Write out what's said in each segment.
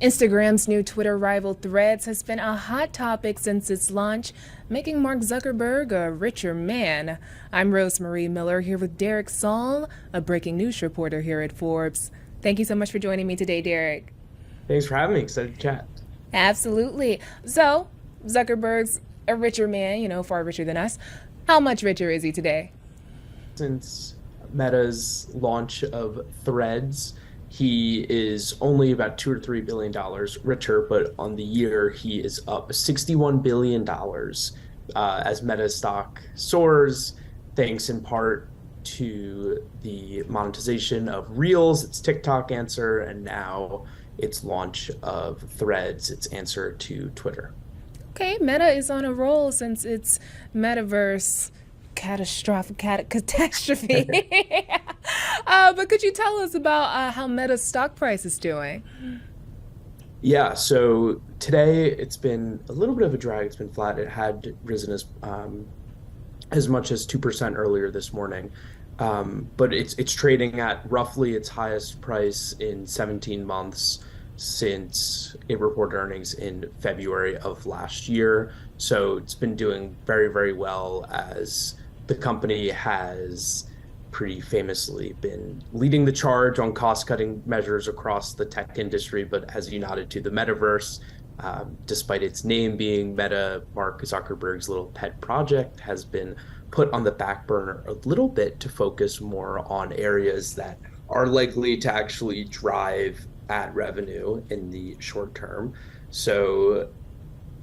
Instagram's new Twitter rival Threads has been a hot topic since its launch, making Mark Zuckerberg a richer man. I'm Rosemary Miller here with Derek Saul, a breaking news reporter here at Forbes. Thank you so much for joining me today, Derek. Thanks for having me. Excited to chat. Absolutely. So, Zuckerberg's a richer man, far richer than us. How much richer is he today? Since Meta's launch of Threads, he is only about $2 or $3 billion richer, but on the year he is up $61 billion as Meta stock soars, thanks in part to the monetization of Reels, its TikTok answer, and now its launch of Threads, its answer to Twitter. Okay, Meta is on a roll since its metaverse catastrophe. But could you tell us about how Meta's stock price is doing? Yeah, so today it's been a little bit of a drag. It's been flat. It had risen as much as 2% earlier this morning. But it's trading at roughly its highest price in 17 months since it reported earnings in February of last year. So it's been doing very, very well as the company has pretty famously been leading the charge on cost-cutting measures across the tech industry, but has united to the metaverse. Despite its name being Meta, Mark Zuckerberg's little pet project has been put on the back burner a little bit to focus more on areas that are likely to actually drive ad revenue in the short term. So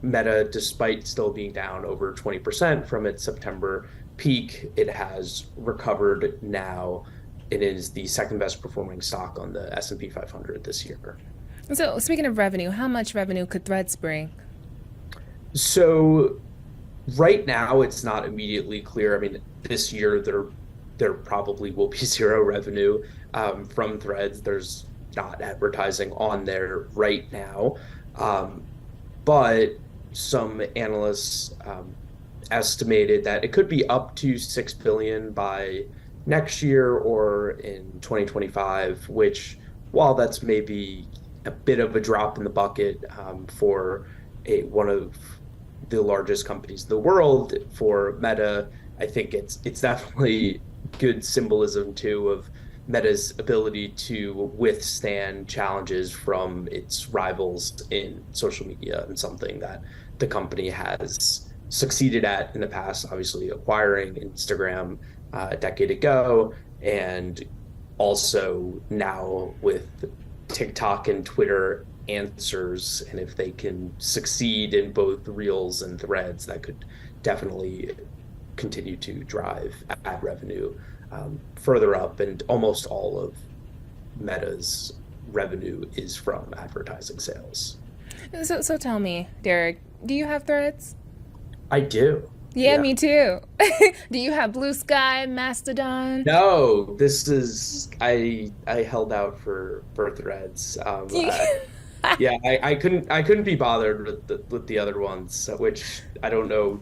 Meta, despite still being down over 20% from its September peak, it has recovered now. It is the second best performing stock on the S&P 500 this year. So, speaking of revenue, how much revenue could Threads bring? So right now it's not immediately clear. I mean, this year there probably will be zero revenue from Threads. There's not advertising on there right now. But some analysts estimated that it could be up to 6 billion by next year or in 2025, which, while that's maybe a bit of a drop in the bucket for one of the largest companies in the world, for Meta, I think it's definitely good symbolism too of Meta's ability to withstand challenges from its rivals in social media, and something that the company has succeeded at in the past, obviously acquiring Instagram a decade ago, and also now with TikTok and Twitter answers. And if they can succeed in both Reels and Threads, that could definitely continue to drive ad revenue further up. And almost all of Meta's revenue is from advertising sales. So tell me, Derek, do you have Threads? I do. Yeah, Yeah. me too. Do you have Blue Sky, Mastodon? No, this is I held out for Threads. Yeah, I couldn't be bothered with the other ones, which I don't know,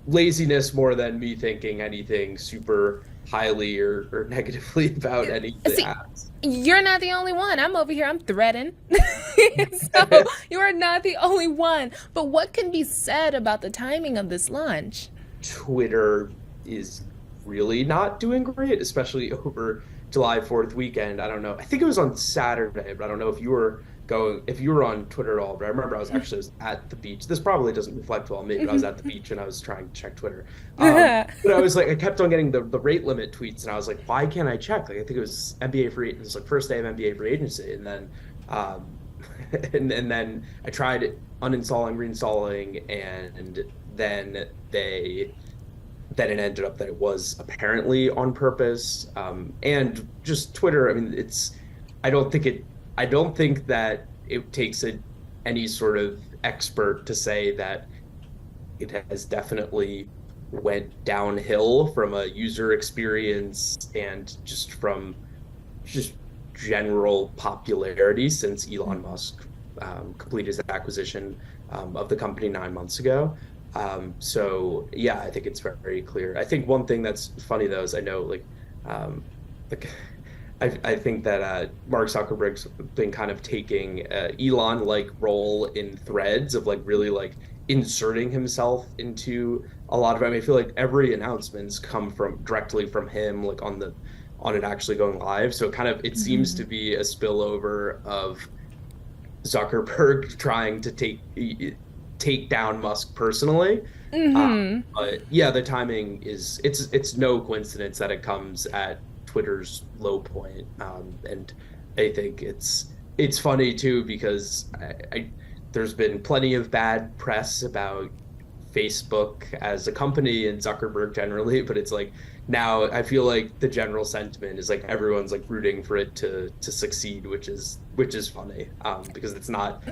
laziness more than me thinking anything super highly or negatively about any of the See, apps. you're not the only one. I'm over here. I'm threading. So you are not the only one. But what can be said about the timing of this launch? Twitter is really not doing great, especially over July 4th weekend. I don't know. I think it was on Saturday, but I don't know if you were on Twitter at all. But I remember I was at the beach. This probably doesn't reflect well on me, but I was at the beach and I was trying to check Twitter. But I was like, I kept on getting the rate limit tweets, and I was like, why can't I check? Like, I think it was NBA free. It was like first day of NBA free agency, and then and then I tried uninstalling, reinstalling, and then then it ended up that it was apparently on purpose. And just Twitter, I mean, I don't think it, I don't think that it takes any sort of expert to say that it has definitely went downhill from a user experience and just general popularity since Elon Musk completed his acquisition of the company 9 months ago. So yeah, I think it's very clear. I think one thing that's funny though is I know like I think that Mark Zuckerberg's been kind of taking Elon-like role in threads of like really like inserting himself into a lot of. I mean, I feel like every announcement's come from directly from him, like on it actually going live. So kind of it seems to be a spillover of Zuckerberg trying to take down Musk personally. But yeah, the timing is it's no coincidence that it comes at Twitter's low point. And I think it's funny too because there's been plenty of bad press about Facebook as a company and Zuckerberg generally, but it's like now I feel like the general sentiment is like everyone's like rooting for it to succeed, which is funny because it's not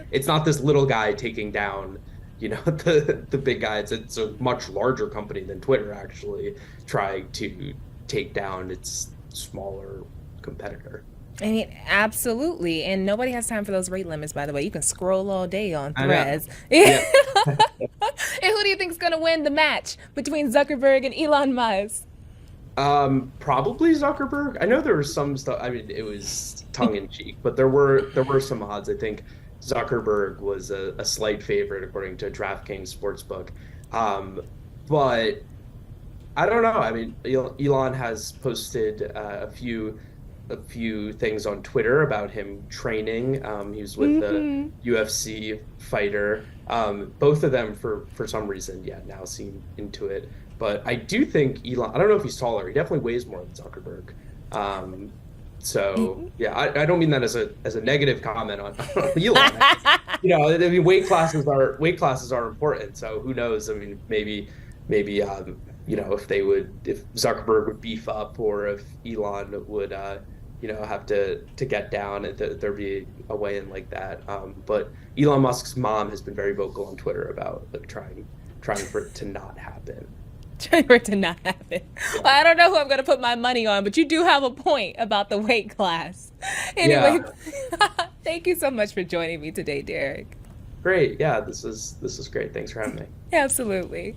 this little guy taking down the big guy. It's a much larger company than Twitter actually trying to take down its smaller competitor. I mean, absolutely. And nobody has time for those rate limits, by the way. You can scroll all day on I know. threads. Yeah. And who do you think's going to win the match between Zuckerberg and Elon Musk? Probably Zuckerberg. I know there was some stuff. I mean, it was tongue in cheek, but there were some odds. I think Zuckerberg was a slight favorite according to DraftKings Sportsbook. But I don't know. I mean, Elon has posted a few things on Twitter about him training. He was with the UFC fighter. Both of them for some reason, yeah, now seem into it. But I do think Elon, I don't know if he's taller. He definitely weighs more than Zuckerberg. So yeah, I don't mean that as a negative comment on Elon. I mean weight classes are important. So who knows? I mean, maybe if Zuckerberg would beef up or if Elon would have to get down and there'd be a way in like that. But Elon Musk's mom has been very vocal on Twitter about like trying for it to not happen. Trying for it to not happen. Yeah. Well, I don't know who I'm going to put my money on, but you do have a point about the weight class. Anyway, thank you so much for joining me today, Derek. Great. Yeah, this is great. Thanks for having me. Absolutely.